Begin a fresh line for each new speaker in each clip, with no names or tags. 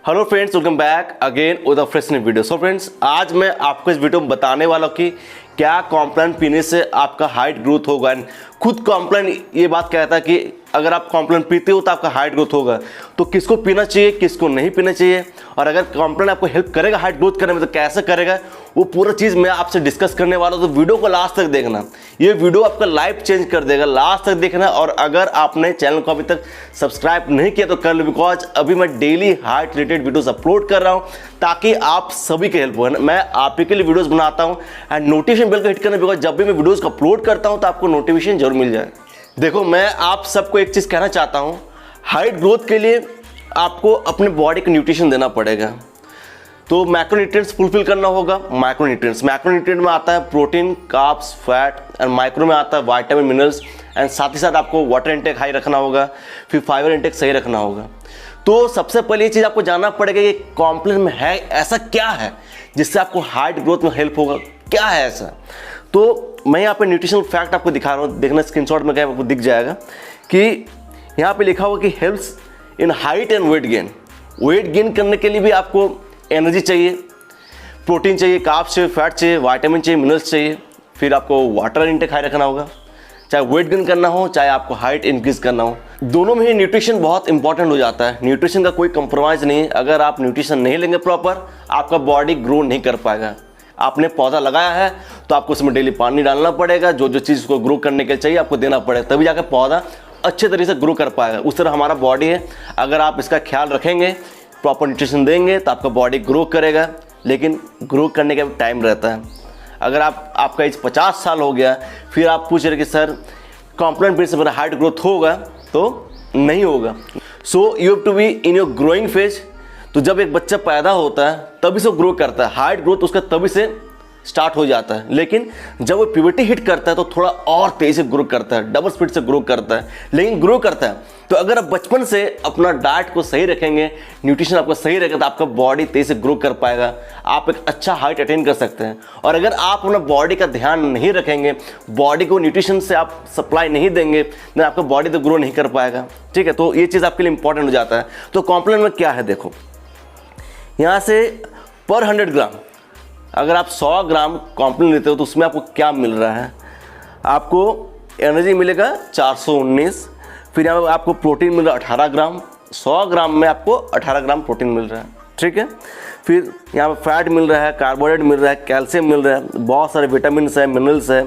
Hello friends, welcome back again with a fresh new video. So friends, आज मैं आपको इस वीडियो में बताने वाला हूँ कि क्या कॉम्प्लान पीने से आपका हाइट ग्रोथ होगा। खुद कॉम्प्लान ये बात कहता है कि अगर आप कॉम्प्लान पीते हो तो आपका हाइट ग्रोथ होगा। तो किसको पीना चाहिए, किसको नहीं पीना चाहिए, और अगर कॉम्प्लान आपको हेल्प करेगा हाइट ग्रोथ करने में तो कैसे करेगा, वो पूरा चीज़ मैं आपसे डिस्कस करने वाला हूँ। तो वीडियो को लास्ट तक देखना, ये वीडियो आपका लाइफ चेंज कर देगा। लास्ट तक देखना, और अगर आपने चैनल को अभी तक सब्सक्राइब नहीं किया तो कर लो, बिकॉज अभी मैं daily height related videos upload कर रहा हूँ ताकि आप सभी के हेल्प हो। मैं आप ही के लिए वीडियोस बनाता हूँ एंड नोटिफिकेशन बेल को हिट करना, बिकॉज जब भी मैं वीडियोस को अपलोड करता हूँ तो आपको नोटिफिकेशन जरूर मिल जाए। देखो, मैं आप सबको एक चीज़ कहना चाहता हूँ, हाइट ग्रोथ के लिए आपको अपने बॉडी को न्यूट्रिशन देना पड़ेगा। तो मैक्रोन्यूट्रिएंट्स फुलफिल करना होगा। मैक्रोन्यूट्रिएंट में आता है protein, carbs, fat, and micro में आता है विटामिन, मिनरल्स, एंड साथ ही साथ आपको वाटर इंटेक हाई रखना होगा, फिर फाइबर इंटेक सही रखना होगा। तो सबसे पहले ये चीज़ आपको जानना पड़ेगा कि कॉम्प्लान में है ऐसा क्या है जिससे आपको हाइट ग्रोथ में हेल्प होगा, क्या है ऐसा। तो मैं यहाँ पे न्यूट्रिशनल फैक्ट आपको दिखा रहा हूँ, देखना स्क्रीनशॉट में क्या आपको दिख जाएगा कि यहाँ पे लिखा हुआ कि helps in height and weight gain. Weight gain करने के लिए भी आपको एनर्जी चाहिए, प्रोटीन चाहिए, कार्ब्स चाहिए, फैट चाहिए, विटामिन चाहिए, मिनरल्स चाहिए, फिर आपको वाटर इंटेक हाई रखना होगा, चाहे वेट गेन करना हो चाहे आपको हाइट इंक्रीज करना हो। दोनों में ही न्यूट्रिशन बहुत इंपॉर्टेंट हो जाता है। न्यूट्रिशन का कोई कंप्रोमाइज़ नहीं है। अगर आप न्यूट्रिशन नहीं लेंगे प्रॉपर, आपका बॉडी ग्रो नहीं कर पाएगा। आपने पौधा लगाया है तो आपको उसमें डेली पानी डालना पड़ेगा, जो जो चीज़ को ग्रो करने के लिए चाहिए आपको देना पड़ेगा, तभी जाकर पौधा अच्छे तरीके से ग्रो कर पाएगा। उस तरह हमारा बॉडी है, अगर आप इसका ख्याल रखेंगे, प्रॉपर न्यूट्रिशन देंगे तो आपका बॉडी ग्रो करेगा। लेकिन ग्रो करने का भी टाइम रहता है। अगर आपका एज 50 साल हो गया, फिर आप पूछ रहे कि सर कॉम्प्लान पीने से मेरा हाइट ग्रोथ होगा, तो नहीं होगा। So you have to be in your growing phase. तो जब एक बच्चा पैदा होता है तभी से ग्रो करता है, हाइट ग्रोथ उसका तभी से स्टार्ट हो जाता है। लेकिन जब वो प्यूबर्टी हिट करता है तो थोड़ा और तेज़ी से ग्रो करता है, डबल स्पीड से ग्रो करता है, लेकिन ग्रो करता है। तो अगर आप बचपन से अपना डाइट को सही रखेंगे, न्यूट्रिशन आपका सही रहेगा, तो आपका बॉडी तेज़ी से ग्रो कर पाएगा, आप एक अच्छा हाइट अटेन कर सकते हैं। और अगर आप अपना बॉडी का ध्यान नहीं रखेंगे, बॉडी को न्यूट्रिशन से आप सप्लाई नहीं देंगे, तो आपका बॉडी तो ग्रो नहीं कर पाएगा। ठीक है, तो ये चीज़ आपके लिए इंपॉर्टेंट हो जाता है। तो कॉम्प्लान में क्या है, देखो यहाँ से पर 100 ग्राम अगर आप 100 ग्राम कॉम्प्लान लेते हो तो उसमें आपको क्या मिल रहा है, आपको एनर्जी मिलेगा 419, फिर यहाँ पर आपको प्रोटीन मिल रहा है 18 ग्राम, 100 ग्राम में आपको 18 ग्राम प्रोटीन मिल रहा है। ठीक है, फिर यहाँ पर फैट मिल रहा है, कार्बोहाइड्रेट मिल रहा है, कैल्शियम मिल रहा है, बहुत सारे विटामिन है, मिनरल्स है,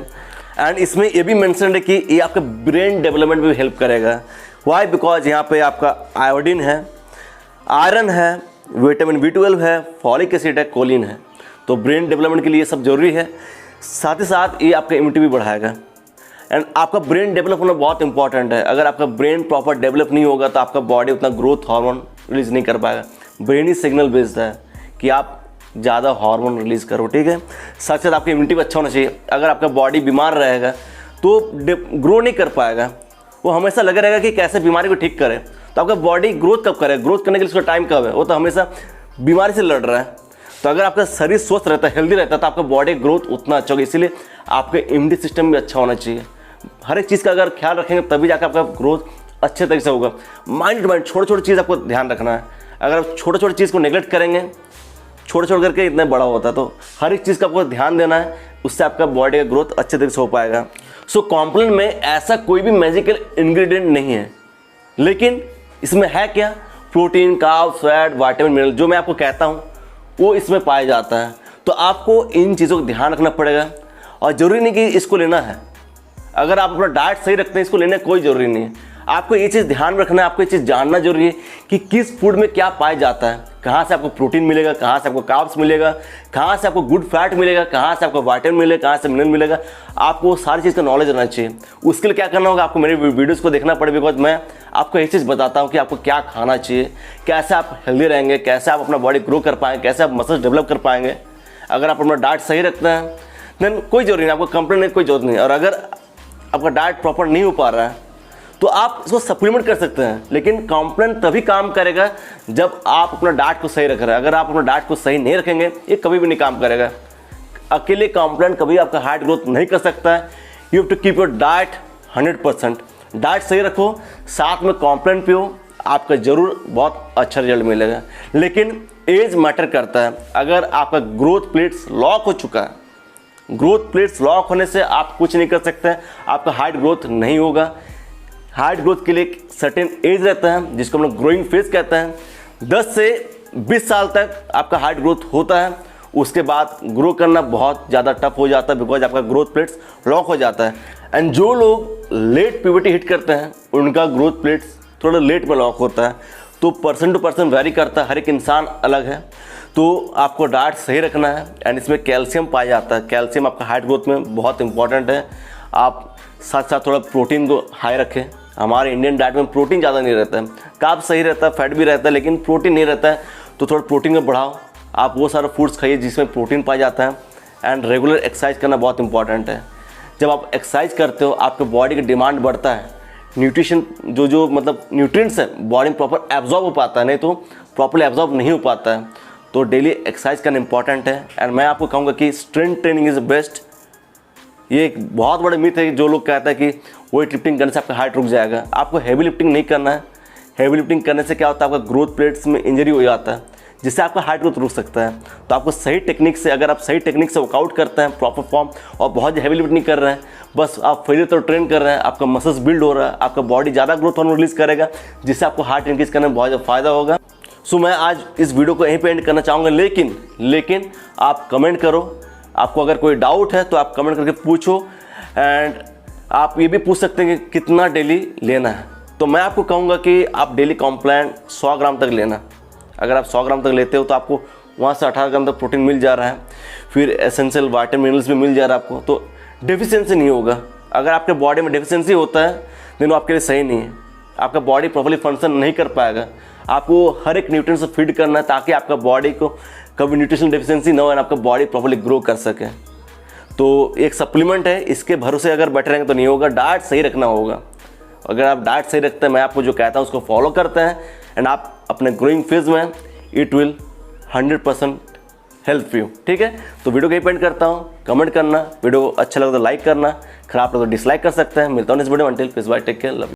एंड इसमें ये भी मेंशन है कि ये आपके ब्रेन डेवलपमेंट में भी हेल्प करेगा। वाई? बिकॉज यहाँ पे आपका आयोडीन है, आयरन है, विटामिन B12 है, फॉलिक एसिड है, कोलिन है। तो ब्रेन डेवलपमेंट के लिए सब जरूरी है। साथ ही साथ ये आपका इम्यूनिटी भी बढ़ाएगा, एंड आपका ब्रेन डेवलप होना बहुत इंपॉर्टेंट है। अगर आपका ब्रेन प्रॉपर डेवलप नहीं होगा तो आपका बॉडी उतना ग्रोथ हार्मोन रिलीज नहीं कर पाएगा। ब्रेन ही सिग्नल भेजता है कि आप ज़्यादा हार्मोन रिलीज करो। ठीक है, साथ साथ आपकी इम्यूनिटी भी अच्छा होना चाहिए। अगर आपका बॉडी बीमार रहेगा तो ग्रो नहीं कर पाएगा, वो हमेशा लगा रहेगा कि कैसे बीमारी को ठीक करे। तो आपका बॉडी ग्रोथ कब करे, ग्रोथ करने के लिए उसका टाइम कब है, वो तो हमेशा बीमारी से लड़ रहा है। तो अगर आपका शरीर स्वस्थ रहता है, हेल्दी रहता है, तो आपका बॉडी ग्रोथ उतना अच्छा होगा। इसीलिए आपका इम्यूनिटी सिस्टम भी अच्छा होना चाहिए। हर एक चीज़ का अगर ख्याल रखेंगे तभी जाकर आपका ग्रोथ अच्छे तरीके से होगा। माइंड टू माइंड छोटे छोटे चीज़ आपको ध्यान रखना है। अगर आप छोटे छोटे चीज़ को नेगलेक्ट करेंगे, छोटे छोटे करके इतना बड़ा होता है, तो हर एक चीज़ का आपको ध्यान देना है, उससे आपका बॉडी का ग्रोथ अच्छे तरीके से हो पाएगा। सो कॉम्प्लान में ऐसा कोई भी मैजिकल इंग्रेडिएंट नहीं है, लेकिन इसमें है क्या, protein, carbs, fat, vitamin, mineral, जो मैं आपको कहता हूँ वो इसमें पाया जाता है। तो आपको इन चीज़ों का ध्यान रखना पड़ेगा, और ज़रूरी नहीं कि इसको लेना है। अगर आप अपना डाइट सही रखते हैं, इसको लेने का कोई ज़रूरी नहीं है। आपको ये चीज़ ध्यान रखना है, आपको ये चीज़ जानना जरूरी है कि किस फूड में क्या पाया जाता है, कहाँ से आपको प्रोटीन मिलेगा, कहाँ से आपको कार्ब्स मिलेगा, कहाँ से आपको गुड फैट मिलेगा, कहाँ से आपको विटामिन मिलेगा, कहाँ से मिनरल मिलेगा। आपको सारी चीज़ का नॉलेज रहना चाहिए। उसके लिए क्या करना होगा, आपको मेरे वीडियोज़ को देखना पड़ेगा, बिकॉज मैं आपको ये चीज़ बताता हूँ कि आपको क्या खाना चाहिए, कैसे आप हेल्दी रहेंगे, कैसे आप अपना बॉडी ग्रो कर पाएंगे, कैसे आप मसल्स डेवलप कर पाएंगे। अगर आप अपना डाइट सही रखते हैं देन कोई जरूरी नहीं, आपको कंप्लेंट की कोई जरूरत नहीं। और अगर आपका डाइट प्रॉपर नहीं हो पा रहा है तो आप इसको सप्लीमेंट कर सकते हैं, लेकिन कॉम्प्लान तभी काम करेगा जब आप अपना डाइट को सही रख रहे हैं। अगर आप अपना डाइट को सही नहीं रखेंगे, ये कभी भी नहीं काम करेगा। अकेले कॉम्प्लान कभी आपका हाइट ग्रोथ नहीं कर सकता है। You have to keep your diet 100%। Diet सही रखो, साथ में कॉम्प्लान पियो, आपका ज़रूर बहुत अच्छा रिजल्ट मिलेगा। लेकिन एज मैटर करता है। अगर आपका ग्रोथ प्लेट्स लॉक हो चुका है, ग्रोथ प्लेट्स लॉक होने से आप कुछ नहीं कर सकते, आपका हाइट ग्रोथ नहीं होगा। हाइट ग्रोथ के लिए एक सर्टेन एज रहता है जिसको हम लोग ग्रोइंग फेज कहते हैं। 10 से 20 साल तक आपका हाइट ग्रोथ होता है, उसके बाद ग्रो करना बहुत ज़्यादा टफ हो जाता है बिकॉज आपका ग्रोथ प्लेट्स लॉक हो जाता है। एंड जो लोग लेट प्यूबर्टी हिट करते हैं उनका ग्रोथ प्लेट्स थोड़ा लेट में लॉक होता है। तो पर्सन टू पर्सन वेरी करता है, हर एक इंसान अलग है। तो आपको डाइट सही रखना है एंड इसमें कैल्शियम पाया जाता है। कैल्शियम आपका हाइट ग्रोथ में बहुत इंपॉर्टेंट है। आप साथ साथ थोड़ा प्रोटीन को हाई रखें। हमारे इंडियन डाइट में प्रोटीन ज़्यादा नहीं रहता है, कार्ब सही रहता है, फैट भी रहता है, लेकिन प्रोटीन नहीं रहता है। तो थोड़ा प्रोटीन को बढ़ाओ। आप वो सारा फूड्स खाइए जिसमें प्रोटीन पाया जाता है। एंड रेगुलर एक्सरसाइज करना बहुत इंपॉर्टेंट है। जब आप एक्सरसाइज करते हो आपके बॉडी का डिमांड बढ़ता है, न्यूट्रिशन जो मतलब न्यूट्रिएंट्स है बॉडी में प्रॉपर एब्जॉर्ब हो पाता है, नहीं तो प्रॉपर्ली एब्जॉर्ब नहीं हो पाता है। तो डेली एक्सरसाइज करना इंपॉर्टेंट है। एंड मैं आपको कहूँगा कि स्ट्रेंथ ट्रेनिंग इज़ बेस्ट। ये एक बहुत बड़ा मिथ है जो लोग कहते हैं कि वेट लिफ्टिंग करने से आपका हाइट रुक जाएगा। आपको हैवी लिफ्टिंग नहीं करना है। हैवी लिफ्टिंग करने से क्या होता है, आपका ग्रोथ प्लेट्स में इंजरी हो जाता है जिससे आपका हाइट ग्रोथ रुक सकता है। तो आपको सही टेक्निक से, अगर आप सही टेक्निक से वर्कआउट करते हैं प्रॉपर फॉर्म और बहुत हैवी लिफ्ट नहीं कर रहे हैं, बस आप फेलियर तो ट्रेन कर रहे हैं, आपका मसल्स बिल्ड हो रहा है, आपका बॉडी ज़्यादा ग्रोथ हार्मोन रिलीज करेगा जिससे आपको हार्ट इंक्रीज करने में बहुत ज़्यादा फायदा होगा। सो मैं आज इस वीडियो को यहीं पे एंड करना चाहूँगा। लेकिन आप कमेंट करो। आपको अगर कोई डाउट है तो आप कमेंट करके पूछो। एंड आप ये भी पूछ सकते हैं कि कितना डेली लेना है। तो मैं आपको कहूँगा कि आप डेली कॉम्प्लान 100 ग्राम तक लेना। अगर आप 100 ग्राम तक लेते हो तो आपको वहाँ से 18 ग्राम तक प्रोटीन मिल जा रहा है, फिर एसेंशियल वाइटामिन मिनरल्स भी मिल जा रहा है आपको। तो डेफिशिएंसी नहीं होगा। अगर आपके बॉडी में डेफिशिएंसी होता है देन वो आपके लिए सही नहीं है। आपका बॉडी प्रॉपर्ली फंक्शन नहीं कर पाएगा। आपको हर एक न्यूट्रिएंट से फीड करना है ताकि आपका बॉडी को कभी न्यूट्रिशन डेफिशिएंसी ना हो और आपका बॉडी प्रॉपर्ली ग्रो कर सके। तो एक सप्लीमेंट है, इसके भरोसे अगर बैठे रहेंगे तो नहीं होगा। डाइट सही रखना होगा। अगर आप डाइट सही रखते हैं, मैं आपको जो कहता हूँ उसको फॉलो करते हैं एंड आप अपने ग्रोइंग फेज में इट विल 100% हेल्प यू। ठीक है, तो वीडियो को यहीं पेंट करता हूँ। कमेंट करना, वीडियो अच्छा लगे तो लाइक करना, खराब लगे तो डिसलाइक कर सकते हैं। मिलता हूँ इस वीडियो में। Until peace bye, take care, love you.